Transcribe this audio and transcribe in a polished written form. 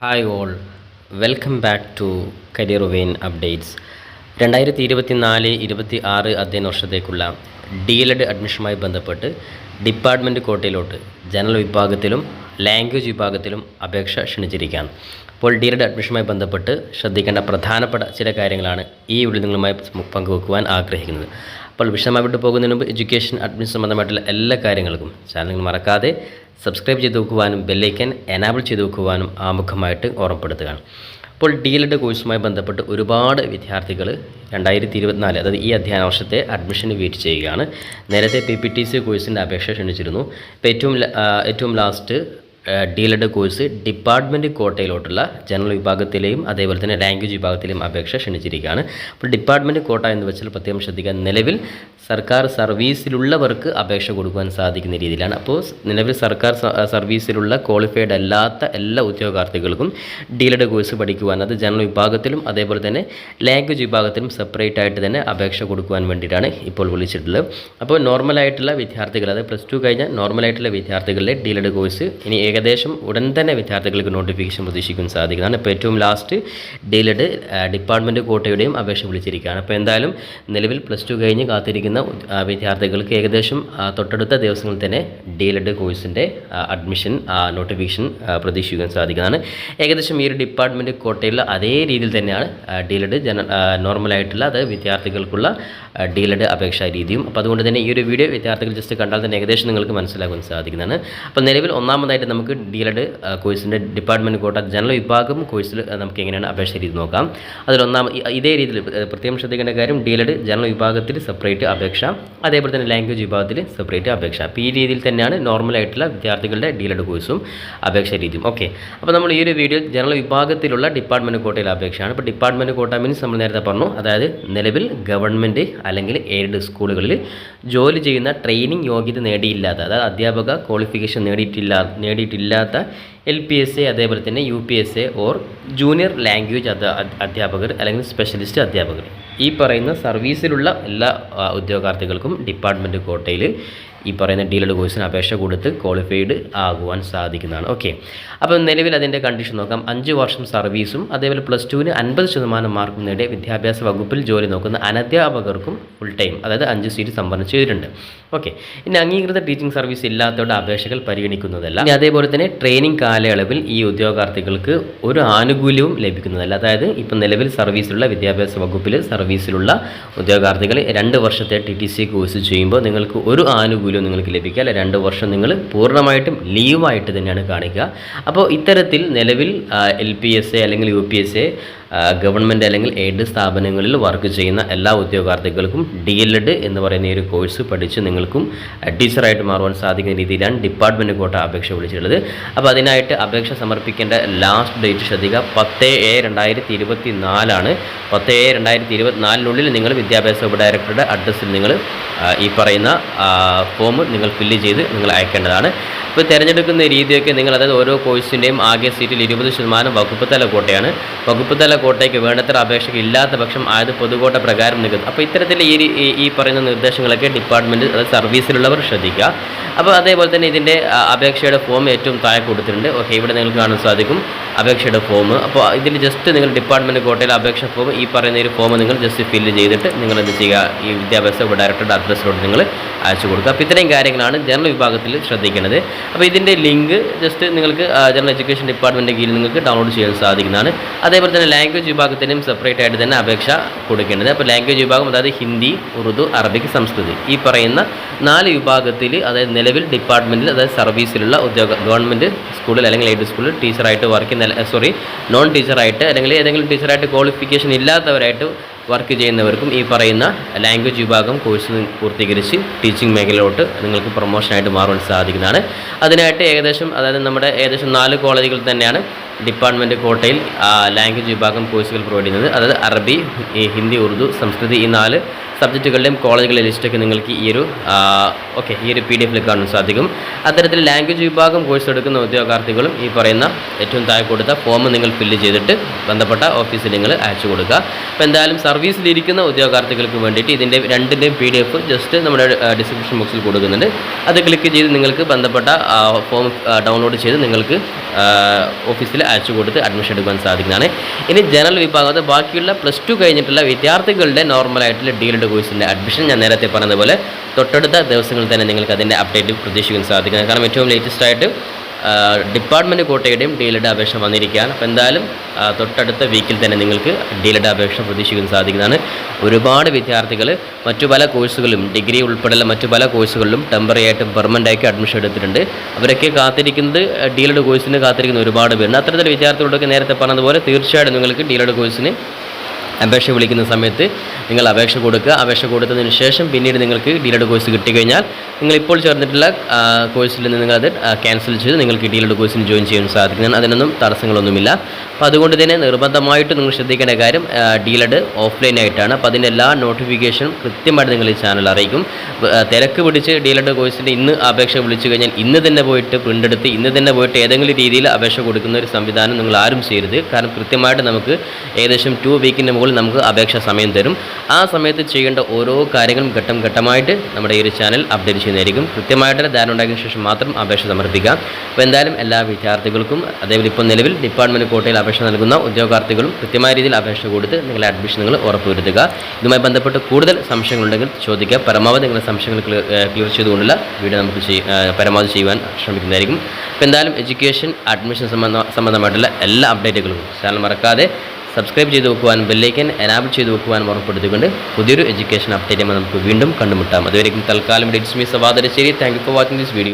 Hi all, welcome back to career vein updates. 2024-26 അധ്യയന വർഷത്തേക്കുള്ള DLED അഡ്മിഷനുമായി ബന്ധപ്പെട്ട് ഡിപ്പാർട്ട്മെൻറ്റ് കോട്ടയിലോട്ട് ജനറൽ വിഭാഗത്തിലും ലാംഗ്വേജ് വിഭാഗത്തിലും അപേക്ഷ ക്ഷണിച്ചിരിക്കുകയാണ്. അപ്പോൾ DLED അഡ്മിഷനുമായി ബന്ധപ്പെട്ട് ശ്രദ്ധിക്കേണ്ട പ്രധാനപ്പെട്ട ചില കാര്യങ്ങളാണ് ഈ വീഡിയോ നിങ്ങളുമായി പങ്കുവെക്കുവാൻ ആഗ്രഹിക്കുന്നത്. അപ്പോൾ വിശദമായിട്ട് പോകുന്നതിന് മുമ്പ് എഡ്യൂക്കേഷൻ അഡ്മിഷൻ സംബന്ധമായിട്ടുള്ള എല്ലാ കാര്യങ്ങൾക്കും ചാനൽ മറക്കാതെ സബ്സ്ക്രൈബ് ചെയ്ത് വെക്കുവാനും ബെല്ലൈക്കൻ എനാബിൾ ചെയ്ത് വെക്കുവാനും ആമുഖമായിട്ട് ഓർമ്മപ്പെടുത്തുകയാണ്. അപ്പോൾ DLED കോഴ്സുമായി ബന്ധപ്പെട്ട് ഒരുപാട് വിദ്യാർത്ഥികൾ 2024 അതായത് ഈ അധ്യയന വർഷത്തെ അഡ്മിഷന് വെയിറ്റ് ചെയ്യുകയാണ്. നേരത്തെ PPTC കോഴ്സിൻ്റെ അപേക്ഷ ക്ഷണിച്ചിരുന്നു. ഇപ്പോൾ ഏറ്റവും ലാസ്റ്റ് DLED കോഴ്സ് ഡിപ്പാർട്ട്മെൻറ്റ് കോട്ടയിലോട്ടുള്ള ജനറൽ വിഭാഗത്തിലെയും അതേപോലെ തന്നെ ലാംഗ്വേജ് വിഭാഗത്തിലെയും അപേക്ഷ ക്ഷണിച്ചിരിക്കുകയാണ്. അപ്പോൾ ഡിപ്പാർട്ട്മെൻറ്റ് കോട്ട എന്ന് വെച്ചാൽ പ്രത്യേകം ശ്രദ്ധിക്കാൻ, നിലവിൽ സർക്കാർ സർവീസിലുള്ളവർക്ക് അപേക്ഷ കൊടുക്കുവാൻ സാധിക്കുന്ന രീതിയിലാണ്. അപ്പോൾ നിലവിൽ സർക്കാർ സർവീസിലുള്ള ക്വാളിഫൈഡ് അല്ലാത്ത എല്ലാ ഉദ്യോഗാർത്ഥികൾക്കും DLED കോഴ്സ് പഠിക്കുവാൻ, അത് ജനറൽ വിഭാഗത്തിലും അതേപോലെ തന്നെ ലാംഗ്വേജ് വിഭാഗത്തിലും സെപ്പറേറ്റ് ആയിട്ട് തന്നെ അപേക്ഷ കൊടുക്കുവാൻ വേണ്ടിയിട്ടാണ് ഇപ്പോൾ വിളിച്ചിട്ടുള്ളത്. അപ്പോൾ നോർമലായിട്ടുള്ള വിദ്യാർത്ഥികൾ, അതായത് +2 കഴിഞ്ഞാൽ നോർമലായിട്ടുള്ള വിദ്യാർത്ഥികളുടെ DLED കോഴ്സ് ഇനി ഏകദേശം ഉടൻ തന്നെ വിദ്യാർത്ഥികൾക്ക് നോട്ടിഫിക്കേഷൻ പ്രതീക്ഷിക്കാൻ സാധിക്കുന്നതാണ്. ഇപ്പോൾ ഏറ്റവും ലാസ്റ്റ് DLED ഡിപ്പാർട്ട്മെൻറ്റ് കോട്ടയുടെയും അപേക്ഷ വിളിച്ചിരിക്കുകയാണ്. അപ്പോൾ എന്തായാലും നിലവിൽ +2 കഴിഞ്ഞ് കാത്തിരിക്കുന്ന വിദ്യാർത്ഥികൾക്ക് ഏകദേശം തൊട്ടടുത്ത ദിവസങ്ങളിൽ തന്നെ DLED കോഴ്സിൻ്റെ അഡ്മിഷൻ നോട്ടിഫിക്കേഷൻ പ്രതീക്ഷിക്കാൻ സാധിക്കുന്നതാണ്. ഏകദേശം ഈ ഒരു ഡിപ്പാർട്ട്മെൻറ്റ് കോട്ടയിലുള്ള അതേ രീതിയിൽ തന്നെയാണ് DLED നോർമലായിട്ടുള്ള, അതായത് വിദ്യാർത്ഥികൾക്കുള്ള DLED അപേക്ഷാ രീതിയും. അപ്പോൾ അതുകൊണ്ട് തന്നെ ഈ ഒരു വീഡിയോ വിദ്യാർത്ഥികൾ ജസ്റ്റ് കണ്ടാൽ തന്നെ ഏകദേശം നിങ്ങൾക്ക് മനസ്സിലാക്കാൻ സാധിക്കുന്നതാണ്. അപ്പോൾ നിലവിൽ ഒന്നാമതായിട്ട് നമുക്ക് DLED കോഴ്സിൻ്റെ ഡിപ്പാർട്ട്മെൻറ്റ് കോട്ട ജനറൽ വിഭാഗം കോഴ്സിൽ നമുക്ക് എങ്ങനെയാണ് അപേക്ഷ രീതി നോക്കാം. ഇതേ രീതിയിൽ പ്രത്യേകം ശ്രദ്ധിക്കേണ്ട കാര്യം, DLED ജനറൽ വിഭാഗത്തിൽ സെപ്പറേറ്റ് അപേക്ഷ, അതേപോലെ തന്നെ ലാംഗ്വേജ് വിഭാഗത്തിൽ സെപ്പറേറ്റ് അപേക്ഷ. അപ്പോൾ ഈ രീതിയിൽ തന്നെയാണ് നോർമലായിട്ടുള്ള വിദ്യാർത്ഥികളുടെ DLED കോഴ്സും അപേക്ഷ രീതിയും. ഓക്കെ, അപ്പോൾ നമ്മൾ ഈ ഒരു വീഡിയോ ജനറൽ വിഭാഗത്തിലുള്ള ഡിപ്പാർട്ട്മെൻറ്റ് കോട്ടയിലെ അപേക്ഷയാണ്. അപ്പോൾ ഡിപ്പാർട്ട്മെൻറ്റ് കോട്ട മീൻസ് നമ്മൾ നേരത്തെ പറഞ്ഞു, അതായത് നിലവിൽ ഗവൺമെൻറ് അല്ലെങ്കിൽ എയ്ഡഡ് സ്കൂളുകളിൽ ജോലി ചെയ്യുന്ന ട്രെയിനിങ് യോഗ്യത നേടിയില്ലാത്ത, അതായത് അധ്യാപക ക്വാളിഫിക്കേഷൻ നേടിയിട്ടില്ലാത്ത LPSA അതേപോലെ തന്നെ UPSA ഓർ ജൂനിയർ ലാംഗ്വേജ് അധ്യാപകർ അല്ലെങ്കിൽ സ്പെഷ്യലിസ്റ്റ് അധ്യാപകർ, ഈ പറയുന്ന സർവീസിലുള്ള എല്ലാ ഉദ്യോഗാർത്ഥികൾക്കും ഡിപ്പാർട്ട്മെൻറ്റ് കോട്ടയിൽ ഈ പറയുന്ന DLED കോഴ്സിന് അപേക്ഷ കൊടുത്ത് ക്വാളിഫൈഡ് ആകുവാൻ സാധിക്കുന്നതാണ്. ഓക്കെ, അപ്പോൾ നിലവിൽ അതിൻ്റെ കണ്ടീഷൻ നോക്കാം. 5 വർഷം സർവീസും അതേപോലെ +2-ന് 50% മാർക്കും നേടിയ വിദ്യാഭ്യാസ വകുപ്പിൽ ജോലി നോക്കുന്ന അനധ്യാപകർക്കും ഫുൾ ടൈം, അതായത് 5 സീറ്റ് സംവരണം ചെയ്തിട്ടുണ്ട്. ഓക്കെ, ഇനി അംഗീകൃത ടീച്ചിങ് സർവീസ് ഇല്ലാത്തവരുടെ അപേക്ഷകൾ പരിഗണിക്കുന്നതല്ല. ഇനി അതേപോലെ തന്നെ ട്രെയിനിങ് കാലയളവിൽ ഈ ഉദ്യോഗാർത്ഥികൾക്ക് ഒരു ആനുകൂല്യവും ലഭിക്കുന്നതല്ല. അതായത് ഇപ്പം നിലവിൽ സർവീസിലുള്ള വിദ്യാഭ്യാസ വകുപ്പിൽ സർവീസിലുള്ള ഉദ്യോഗാർത്ഥികൾ 2 വർഷത്തെ TTC കോഴ്സ് ചെയ്യുമ്പോൾ നിങ്ങൾക്ക് ഒരു ആനുകൂല്യം നിങ്ങൾക്ക് ലഭിക്കുക, അല്ല 2 വർഷം നിങ്ങൾ പൂർണ്ണമായിട്ടും ലീവായിട്ട് തന്നെയാണ് കാണിക്കുക. അപ്പോൾ ഇത്തരത്തിൽ നിലവിൽ LPSA അല്ലെങ്കിൽ UPSA ഗവൺമെൻറ് അല്ലെങ്കിൽ എയ്ഡ് സ്ഥാപനങ്ങളിൽ വർക്ക് ചെയ്യുന്ന എല്ലാ ഉദ്യോഗാർത്ഥികൾക്കും DLED എന്ന് പറയുന്ന ഈ ഒരു കോഴ്സ് പഠിച്ച് നിങ്ങൾക്കും ടീച്ചറായിട്ട് മാറുവാൻ സാധിക്കുന്ന രീതിയിലാണ് ഡിപ്പാർട്ട്മെൻറ്റ് കോട്ട അപേക്ഷ വിളിച്ചിട്ടുള്ളത്. അപ്പോൾ അതിനായിട്ട് അപേക്ഷ സമർപ്പിക്കേണ്ട ലാസ്റ്റ് ഡേറ്റ് ശ്രദ്ധിക്കുക, 10/7/2024 10/7/2024 നിങ്ങൾ വിദ്യാഭ്യാസ വകുപ്പ് ഡയറക്ടറുടെ അഡ്രസ്സിൽ നിങ്ങൾ ഈ പറയുന്ന ഫോം നിങ്ങൾ ഫില്ല് ചെയ്ത് നിങ്ങൾ അയക്കേണ്ടതാണ്. ഇപ്പോൾ തിരഞ്ഞെടുക്കുന്ന രീതിയൊക്കെ നിങ്ങൾ, അതായത് ഓരോ കോഴ്സിൻ്റെയും ആകെ സീറ്റിൽ 20% വകുപ്പ് തല കോട്ടയാണ്. വകുപ്പ് തല കോട്ടയ്ക്ക് വേണ്ടത്ര അപേക്ഷകൾ ഇല്ലാത്ത പക്ഷം ആയത് പൊതുകോട്ട പ്രകാരം നിൽക്കുന്നു. അപ്പോൾ ഇത്തരത്തിൽ ഈ പറയുന്ന നിർദ്ദേശങ്ങളൊക്കെ ഡിപ്പാർട്ട്മെൻറ്റ്, അതായത് സർവീസിലുള്ളവർ ശ്രദ്ധിക്കുക. അപ്പോൾ അതേപോലെ തന്നെ ഇതിൻ്റെ അപേക്ഷയുടെ ഫോം ഏറ്റവും താഴെ കൊടുത്തിട്ടുണ്ട്. ഓക്കെ, ഇവിടെ നിങ്ങൾക്ക് കാണാൻ സാധിക്കും അപേക്ഷയുടെ ഫോം. അപ്പോൾ ഇതിൽ ജസ്റ്റ് നിങ്ങൾ ഡിപ്പാർട്ട്മെൻറ്റ് കോട്ടയിലെ അപേക്ഷ ഫോം, ഈ പറയുന്ന ഒരു ഫോം നിങ്ങൾ ജസ്റ്റ് ഫില്ല് ചെയ്തിട്ട് നിങ്ങൾ എന്ത് ചെയ്യുക, ഈ വിദ്യാഭ്യാസ ഡയറക്ടറുടെ അഡ്രസ്സിലോട്ട് നിങ്ങൾ അയച്ചു കൊടുക്കുക. അപ്പോൾ ഇത്രയും കാര്യങ്ങളാണ് ജനറൽ വിഭാഗത്തിൽ ശ്രദ്ധിക്കേണ്ടത്. അപ്പോൾ ഇതിൻ്റെ ലിങ്ക് ജസ്റ്റ് നിങ്ങൾക്ക് ജനറൽ എഡ്യൂക്കേഷൻ ഡിപ്പാർട്ട്മെൻറ്റിൻ്റെ കീഴിൽ നിങ്ങൾക്ക് ഡൗൺലോഡ് ചെയ്യാൻ സാധിക്കുന്നതാണ്. അതേപോലെ തന്നെ ലാംഗ്വേജ് വിഭാഗത്തിനും സെപ്പറേറ്റ് ആയിട്ട് തന്നെ അപേക്ഷ കൊടുക്കേണ്ടത്. അപ്പോൾ ലാംഗ്വേജ് വിഭാഗം, അതായത് ഹിന്ദി, ഉറുദു, അറബിക്, സംസ്കൃതി, ഈ പറയുന്ന 4 വിഭാഗത്തിൽ, അതായത് നിലവിൽ ഡിപ്പാർട്ട്മെൻറ്റിൽ, അതായത് സർവീസിലുള്ള ഗവൺമെൻറ് സ്കൂളിൽ അല്ലെങ്കിൽ എയ്ഡ് സ്കൂളിൽ ടീച്ചറായിട്ട് വർക്ക് ചെയ്യുന്ന, നോൺ ടീച്ചറായിട്ട് അല്ലെങ്കിൽ ഏതെങ്കിലും ടീച്ചറായിട്ട് ക്വാളിഫിക്കേഷൻ ഇല്ലാത്തവരായിട്ട് വർക്ക് ചെയ്യുന്നവർക്കും ഈ പറയുന്ന ലാംഗ്വേജ് വിഭാഗം കോഴ്സ് പൂർത്തീകരിച്ച് ടീച്ചിങ് മേഖലയിലോട്ട് നിങ്ങൾക്ക് പ്രൊമോഷനായിട്ട് മാറാൻ സാധിക്കുന്നതാണ്. അതിനായിട്ട് അതായത് നമ്മുടെ ഏകദേശം 4 കോളേജുകൾ തന്നെയാണ് ഡിപ്പാർട്ട്മെൻറ്റ് കോട്ടയിൽ ലാംഗ്വേജ് വിഭാഗം കോഴ്സുകൾ പ്രൊവൈഡ് ചെയ്യുന്നത്. അതായത് അറബി, ഹിന്ദി, ഉറുദു, സംസ്കൃതി, ഈ 4 സബ്ജക്റ്റുകളുടെയും കോളേജുകളുടെ ലിസ്റ്റൊക്കെ നിങ്ങൾക്ക് ഈ ഒരു PDF കാണാൻ സാധിക്കും. അത്തരത്തിൽ ലാംഗ്വേജ് വിഭാഗം കോഴ്സ് എടുക്കുന്ന ഉദ്യോഗാർത്ഥികളും ഈ പറയുന്ന ഏറ്റവും താഴെ കൊടുത്ത ഫോം നിങ്ങൾ ഫില്ല് ചെയ്തിട്ട് ബന്ധപ്പെട്ട ഓഫീസിൽ നിങ്ങൾ അയച്ചു കൊടുക്കുക. അപ്പോൾ എന്തായാലും സർവീസിലിരിക്കുന്ന ഉദ്യോഗാർത്ഥികൾക്ക് വേണ്ടിയിട്ട് ഇതിൻ്റെ രണ്ടിൻ്റെയും PDF ജസ്റ്റ് നമ്മുടെ ഡിസ്ക്രിപ്ഷൻ ബോക്സിൽ കൊടുക്കുന്നുണ്ട്. അത് ക്ലിക്ക് ചെയ്ത് നിങ്ങൾക്ക് ബന്ധപ്പെട്ട ഫോം ഡൗൺലോഡ് ചെയ്ത് നിങ്ങൾക്ക് ഓഫീസിൽ അയച്ചു കൊടുത്ത് അഡ്മിഷൻ എടുക്കാൻ സാധിക്കുന്നതാണ്. ഇനി ജനറൽ വിഭാഗത്തെ ബാക്കിയുള്ള +2 കഴിഞ്ഞിട്ടുള്ള വിദ്യാർത്ഥികളുടെ നോർമലായിട്ടുള്ള ഡീൽഡ് കോഴ്സിൻ്റെ അഡ്മിഷൻ ഞാൻ നേരത്തെ പറഞ്ഞതുപോലെ തൊട്ടടുത്ത ദിവസങ്ങളിൽ തന്നെ നിങ്ങൾക്ക് അതിൻ്റെ അപ്ഡേറ്റ് പ്രതീക്ഷിക്കാൻ സാധിക്കുന്നത്. കാരണം ഏറ്റവും ലേറ്റസ്റ്റ് ആയിട്ട് ഡിപ്പാർട്ട്മെൻറ്റ് കോട്ടയുടെയും ഡീലഡ് അപേക്ഷ വന്നിരിക്കുകയാണ്. അപ്പോൾ എന്തായാലും തൊട്ടടുത്ത വീക്കിൽ തന്നെ നിങ്ങൾക്ക് ഡീലഡ് അപേക്ഷ പ്രതീക്ഷിക്കാൻ സാധിക്കുന്നതാണ്. ഒരുപാട് വിദ്യാർത്ഥികൾ മറ്റു പല കോഴ്സുകളിലും ഡിഗ്രി ഉൾപ്പെടെയുള്ള മറ്റു പല കോഴ്സുകളിലും ടെമ്പററി ആയിട്ടും പെർമനൻ്റ് ആയിട്ട് അഡ്മിഷൻ എടുത്തിട്ടുണ്ട്. അവരൊക്കെ കാത്തിരിക്കുന്നത് ഡീലഡ് കോഴ്സിന് കാത്തിരിക്കുന്ന ഒരുപാട് പേരുണ്ട്. അത്തരത്തിൽ വിദ്യാർത്ഥികളോടൊക്കെ നേരത്തെ പറഞ്ഞതുപോലെ തീർച്ചയായിട്ടും നിങ്ങൾക്ക് ഡീലഡ് കോഴ്സിന് അപേക്ഷ വിളിക്കുന്ന സമയത്ത് നിങ്ങൾ അപേക്ഷ കൊടുക്കുക. അപേക്ഷ കൊടുത്തതിന് ശേഷം പിന്നീട് നിങ്ങൾക്ക് ഡീലഡ് കോഴ്സ് കിട്ടിക്കഴിഞ്ഞാൽ നിങ്ങളിപ്പോൾ ചേർന്നിട്ടുള്ള കോഴ്സിൽ നിന്ന് നിങ്ങളത് ക്യാൻസൽ ചെയ്ത് നിങ്ങൾക്ക് ഡീലഡ് കോഴ്സിന് ജോയിൻ ചെയ്യാൻ സാധിക്കുന്നതാണ്. അതിനൊന്നും തടസ്സങ്ങളൊന്നുമില്ല. അപ്പോൾ അതുകൊണ്ട് തന്നെ നിർബന്ധമായിട്ട് നിങ്ങൾ ശ്രദ്ധിക്കേണ്ട കാര്യം ഡീലഡ് ഓഫ്ലൈൻ ആയിട്ടാണ്. അപ്പോൾ അതിൻ്റെ എല്ലാ നോട്ടിഫിക്കേഷനും കൃത്യമായിട്ട് നിങ്ങൾ ഈ ചാനൽ അറിയിക്കും. തിരക്ക് പിടിച്ച് ഡീലഡ് കോഴ്സിൻ്റെ ഇന്ന് അപേക്ഷ വിളിച്ചു കഴിഞ്ഞാൽ ഇന്ന് തന്നെ പോയിട്ട് പ്രിൻ്റ് എടുത്ത് ഇന്ന് തന്നെ പോയിട്ട് ഏതെങ്കിലും രീതിയിൽ അപേക്ഷ കൊടുക്കുന്ന ഒരു സംവിധാനം നിങ്ങൾ ആരും ചെയ്യരുത്. കാരണം കൃത്യമായിട്ട് നമുക്ക് ഏകദേശം 2 വീക്കിൻ്റെ മുകളിൽ നമുക്ക് അപേക്ഷ സമയം തരും. ആ സമയത്ത് ചെയ്യേണ്ട ഓരോ കാര്യങ്ങളും ഘട്ടം ഘട്ടമായിട്ട് നമ്മുടെ ഈ ഒരു ചാനൽ അപ്ഡേറ്റ് ചെയ്യുന്നതായിരിക്കും. കൃത്യമായിട്ട് ധാരണ ഉണ്ടാക്കിയ ശേഷം മാത്രം അപേക്ഷ സമർപ്പിക്കാം. അപ്പോൾ എന്തായാലും എല്ലാ വിദ്യാർത്ഥികൾക്കും അതേപോലെ ഇപ്പോൾ നിലവിൽ ഡിപ്പാർട്ട്മെൻറ്റ് കോട്ടയിൽ അപേക്ഷ നൽകുന്ന ഉദ്യോഗാർത്ഥികളും കൃത്യമായ രീതിയിൽ അപേക്ഷ കൊടുത്ത് നിങ്ങളുടെ അഡ്മിഷൻ നിങ്ങൾ ഉറപ്പുവരുത്തുക. ഇതുമായി ബന്ധപ്പെട്ട് കൂടുതൽ സംശയങ്ങളുണ്ടെങ്കിൽ ചോദിക്കുക. പരമാവധി നിങ്ങളുടെ സംശയങ്ങൾ ക്ലിയർ ചെയ്തുകൊണ്ടുള്ള വീഡിയോ നമുക്ക് പരമാവധി ചെയ്യുവാൻ ശ്രമിക്കുന്നതായിരിക്കും. അപ്പോൾ എന്തായാലും എഡ്യൂക്കേഷൻ അഡ്മിഷൻ സംബന്ധമായിട്ടുള്ള എല്ലാ അപ്ഡേറ്റുകളും ചാനൽ മറക്കാതെ സബ്സ്ക്രൈബ് ചെയ്ത് വെക്കുവാനും ബെല്ലൈക്കൻ എനാബിൾ ചെയ്ത് വെക്കുവാനും ഉറപ്പെടുത്തിക്കൊണ്ട് പുതിയൊരു എഡ്യൂക്കേഷൻ അപ്ഡേറ്റുമായി നമുക്ക് വീണ്ടും കണ്ടുമുട്ടാം. അതുവരെയും തൽക്കാലം it's me Savad Rasseri. Thank you for watching this video.